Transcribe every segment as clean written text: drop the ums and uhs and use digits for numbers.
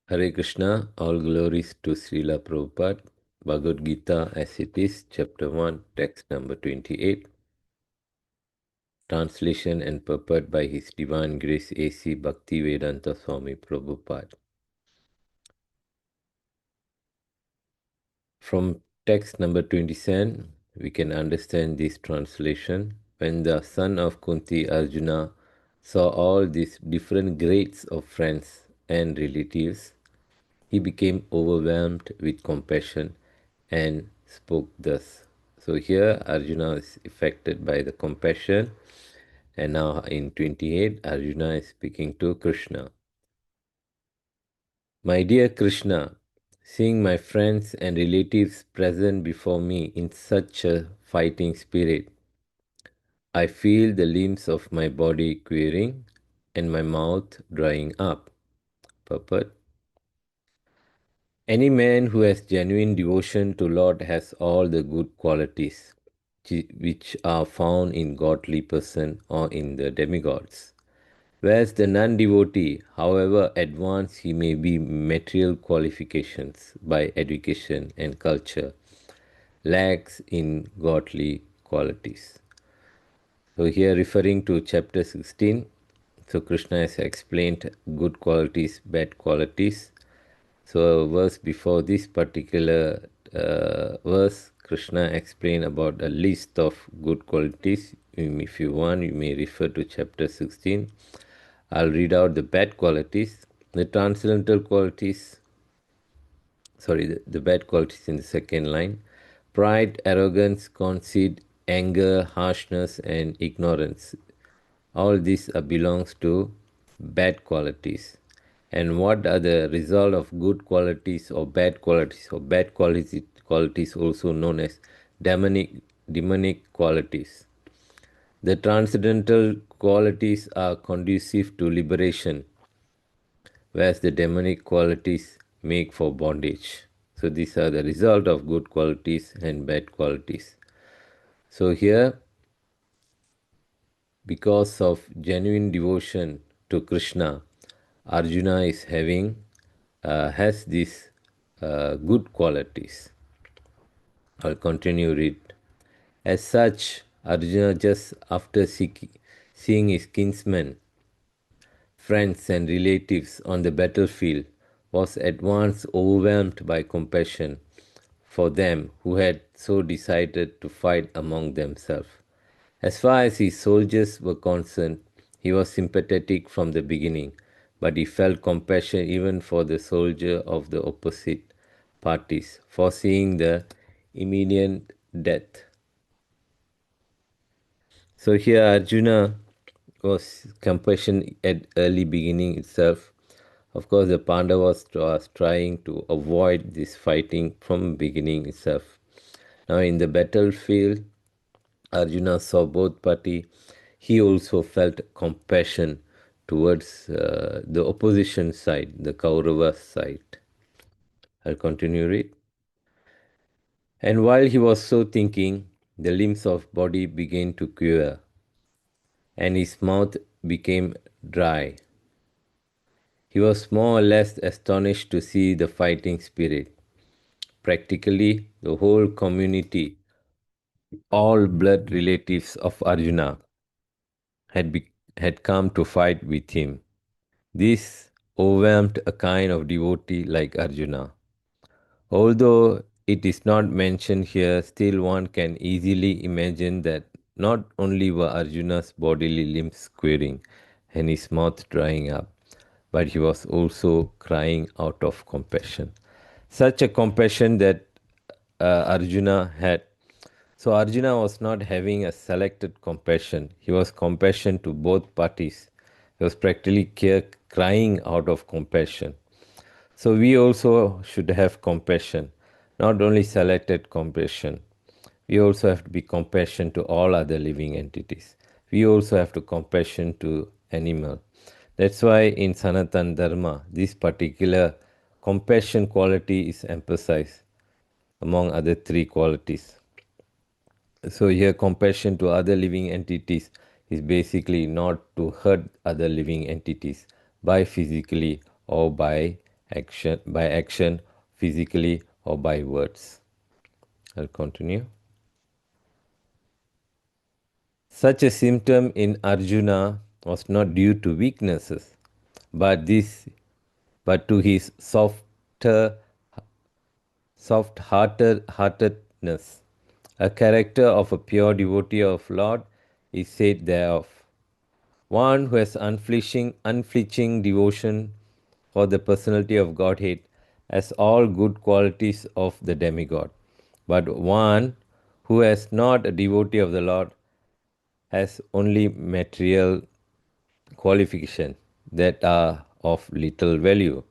Hare Krishna, all glories to Srila Prabhupada, Bhagavad Gita as it is, chapter 1, text number 28, translation and purport by His Divine Grace A.C. Bhaktivedanta Swami Prabhupada. From text number 27, we can understand this translation. When the son of Kunti Arjuna saw all these different grades of friends and relatives, he became overwhelmed with compassion and spoke thus. So here Arjuna is affected by the compassion, and now in 28 Arjuna is speaking to Krishna. My dear Krishna, seeing my friends and relatives present before me in such a fighting spirit, I feel the limbs of my body quivering and my mouth drying up. Purport. Any man who has genuine devotion to Lord has all the good qualities which are found in godly person or in the demigods. Whereas the non-devotee, however advanced he may be material qualifications by education and culture, lacks in godly qualities. So here referring to chapter 16, so Krishna has explained good qualities, bad qualities. So a verse before this particular verse, Krishna explained about a list of good qualities. If you want, you may refer to chapter 16. I'll read out the bad qualities. The transcendental qualities, the bad qualities in the second line. Pride, arrogance, conceit, anger, harshness, and ignorance. All these belongs to bad qualities. And what are the result of good qualities or bad qualities, or bad qualities also known as demonic qualities? The transcendental qualities are conducive to liberation, whereas the demonic qualities make for bondage. So these are the result of good qualities and bad qualities. So here, because of genuine devotion to Krishna, Arjuna is has these good qualities. I'll continue read. As such, Arjuna, just after seeing his kinsmen, friends, and relatives on the battlefield, was at once overwhelmed by compassion for them who had so decided to fight among themselves. As far as his soldiers were concerned, he was sympathetic from the beginning, but he felt compassion even for the soldier of the opposite parties, foreseeing the immediate death. So here Arjuna was compassion at early beginning itself. Of course, the Pandavas was trying to avoid this fighting from beginning itself. Now in the battlefield, Arjuna saw both party. He also felt compassion towards the opposition side, the Kaurava side. I'll continue read. And while he was so thinking, the limbs of body began to quiver, and his mouth became dry. He was more or less astonished to see the fighting spirit. Practically, the whole community, all blood relatives of Arjuna, had come to fight with him. This overwhelmed a kind of devotee like Arjuna. Although it is not mentioned here, still one can easily imagine that not only were Arjuna's bodily limbs quivering and his mouth drying up, but he was also crying out of compassion. Such a compassion that Arjuna had. So Arjuna was not having a selected compassion. He was compassion to both parties. He was practically crying out of compassion. So we also should have compassion, not only selected compassion. We also have to be compassion to all other living entities. We also have to compassion to animal. That's why in Sanatan Dharma, this particular compassion quality is emphasized among other three qualities. So here compassion to other living entities is basically not to hurt other living entities by physically or by action, physically or by words. I'll continue. Such a symptom in Arjuna was not due to weaknesses, but but to his soft heartedness. A character of a pure devotee of Lord is said thereof. One who has unflinching devotion for the personality of Godhead has all good qualities of the demigod. But one who has not a devotee of the Lord has only material qualification that are of little value.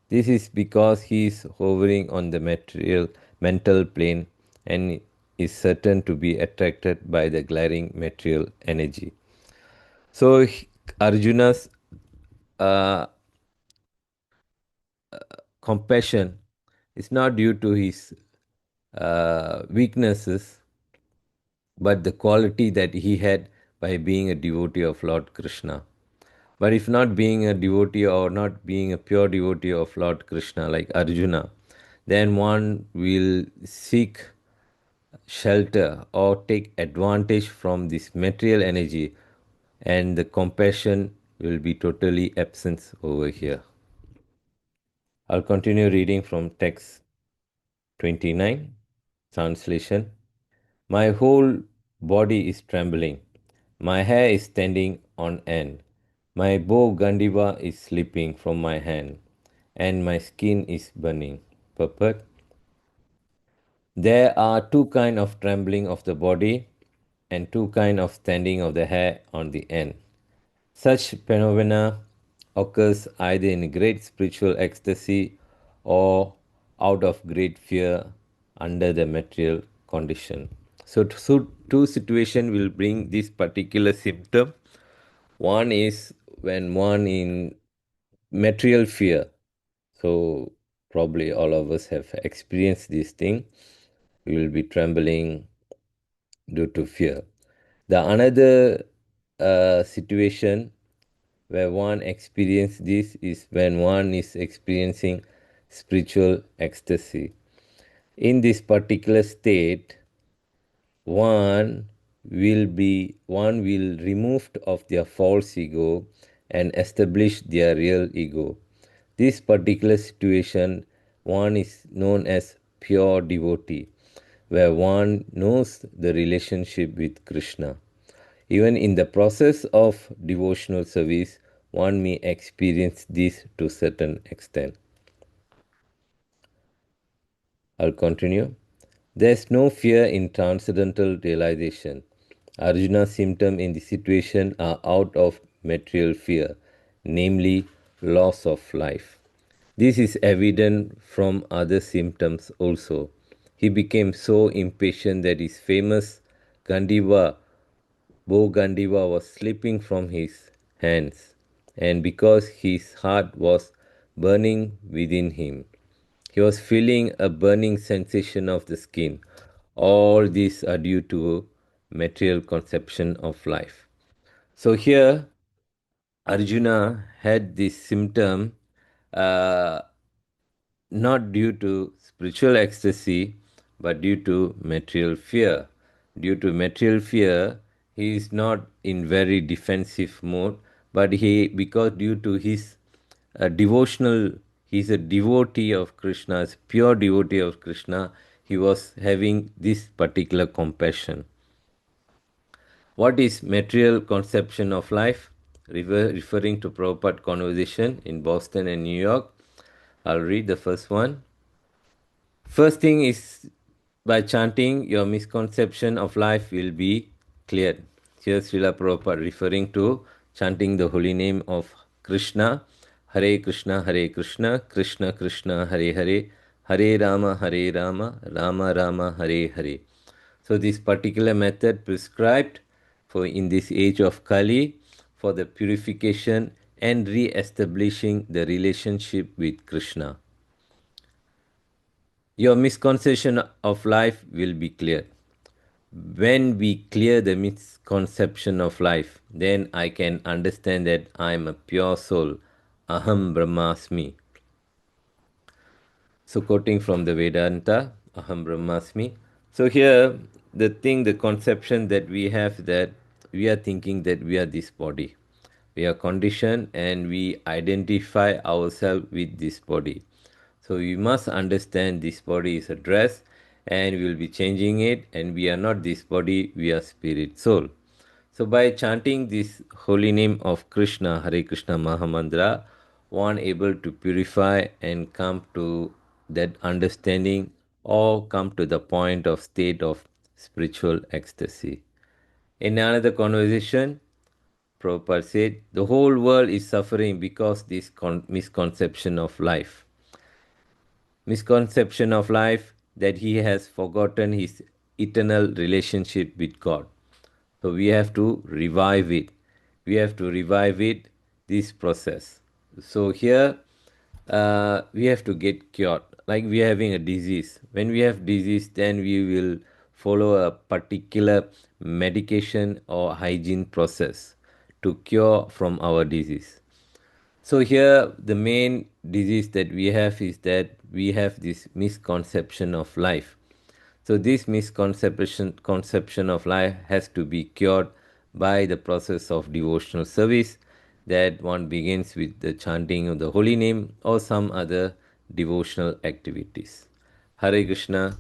This is because he is hovering on the material mental plane and is certain to be attracted by the glaring material energy. So Arjuna's uh, compassion is not due to his weaknesses, but the quality that he had by being a devotee of Lord Krishna. But if not being a devotee or not being a pure devotee of Lord Krishna like Arjuna, then one will seek shelter or take advantage from this material energy, and the compassion will be totally absent over here. I'll continue reading from text 29, translation. My whole body is trembling. My hair is standing on end. My bow Gandiva is slipping from my hand, and my skin is burning. Purport. There are two kinds of trembling of the body and two kinds of standing of the hair on the end. Such phenomena occurs either in great spiritual ecstasy or out of great fear under the material condition. So two situations will bring this particular symptom. One is when one in material fear. So probably all of us have experienced this thing. We will be trembling due to fear. The another situation where one experiences this is when one is experiencing spiritual ecstasy. In this particular state, one will removed of their false ego and establish their real ego. This particular situation one is known as pure devotee, where one knows the relationship with Krishna. Even in the process of devotional service, one may experience this to a certain extent. I'll continue. There's no fear in transcendental realization. Arjuna's symptoms in this situation are out of material fear, namely loss of life. This is evident from other symptoms also. He became so impatient that his famous Gandiva, bow Gandiva, was slipping from his hands, and because his heart was burning within him, he was feeling a burning sensation of the skin. All these are due to material conception of life. So here, Arjuna had this symptom uh, not due to spiritual ecstasy, but due to material fear. Due to material fear, he is not in very defensive mode, but because due to his devotional, he's a devotee of Krishna, pure devotee of Krishna, he was having this particular compassion. What is material conception of life? Referring to Prabhupada conversation in Boston and New York. I'll read the first one. First thing is by chanting, your misconception of life will be cleared. Here Srila Prabhupada referring to chanting the holy name of Krishna, Hare Krishna, Hare Krishna, Krishna Krishna, Hare Hare, Hare Rama, Hare Rama, Rama Rama, Hare Hare. So this particular method prescribed for in this age of Kali for the purification and re-establishing the relationship with Krishna. Your misconception of life will be clear. When we clear the misconception of life, then I can understand that I am a pure soul, Aham Brahmasmi. So, quoting from the Vedanta, Aham Brahmasmi. So, here the conception that we have, that we are thinking that we are this body. We are conditioned and we identify ourselves with this body. So, we must understand this body is a dress and we will be changing it, and we are not this body, we are spirit soul. So, by chanting this holy name of Krishna, Hare Krishna Mahamantra, one able to purify and come to that understanding, or come to the point of state of spiritual ecstasy. In another conversation, Prabhupada said, the whole world is suffering because this misconception of life. Misconception of life, that he has forgotten his eternal relationship with God. So we have to revive it. We have to revive it, this process. So here we have to get cured. Like we are having a disease. When we have disease, then we will follow a particular medication or hygiene process to cure from our disease. So here the main disease that we have is that we have this misconception of life. So this misconception of life has to be cured by the process of devotional service, that one begins with the chanting of the holy name or some other devotional activities. Hare Krishna.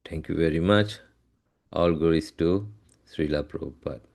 Thank you very much. All glories to Srila Prabhupada.